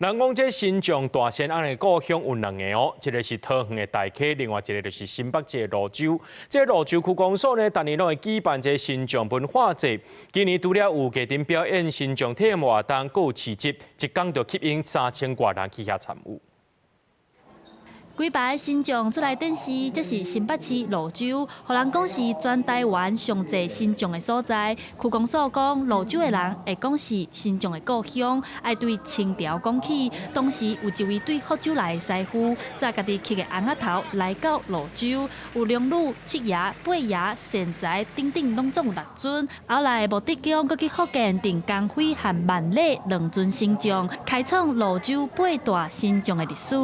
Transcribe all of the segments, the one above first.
人讲这新庄大仙安的故乡有两个哦，一个是桃园的大溪，另外一个就是新北市的蘆洲。这蘆洲区公所呢，逐年拢会举办这新庄文化节。今年除了有家庭表演新庄体验活动，还有市集，一天就吸引3000多人去遐参与。 几排新庄出来电视，这是新北市蘆洲，互人讲是全台湾上济新庄的所在。区公所讲，蘆洲的人会讲是新庄的故乡，爱对清朝讲起。当时有一位对福州来的师傅，早家己揢个红仔头来到蘆洲，有龙女、七爷、八爷、善财等等拢总有6尊。后来目的宫搁去福建订光辉和万里2尊新庄，开创蘆洲8大新庄的历史。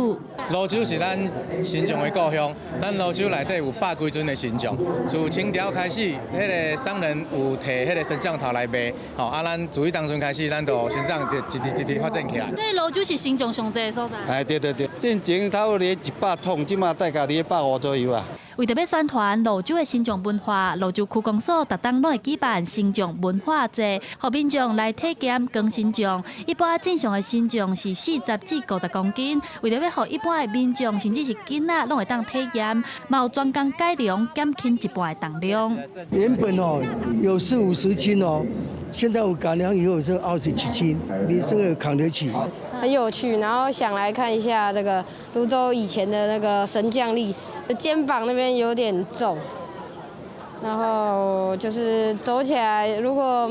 蘆洲是咱新庄的故乡，咱蘆洲内底有100几尊的新庄。自清朝开始，迄个商人有摕迄个神像头来卖，吼咱自迄当阵开始，咱就新庄一直发展起来。所以蘆洲是新庄上济的所在。哎，对，进前头咧100桶，即马大概咧150左右啊。 为特别宣传蘆洲的新庄文化，蘆洲区公所逐档拢会举办新庄文化节，让民众来体验更新庄。一般正常的新庄是40至50公斤，为了要让一般的民众甚至是囡仔拢会当体验，嘛有专工改良，减轻一半的重量。原本有40-50斤哦，现在我改良以后是27斤，你这个扛得起。 很有趣，然后想来看一下这个泸州以前的那个神将历史。肩膀那边有点重，然后就是走起来，如果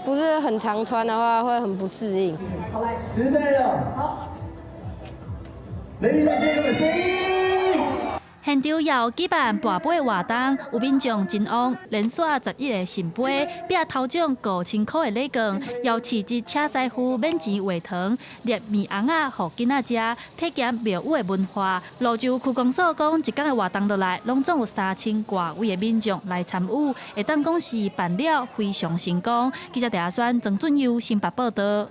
不是很常穿的话，会很不适应。好，来10倍了，好，雷大先生的声音。 现场也有举办跋杯活动，有民众真旺，连刷11个神杯，并头奖5000块的礼券，邀请一车师傅免钱画糖、捏面红仔，互囡仔食，体验庙宇的文化。蘆洲区公所讲，一天的活动落来，拢总有3000多位的民众来参与，会当讲是办了非常成功。记者陈亚轩、曾俊佑新北报道。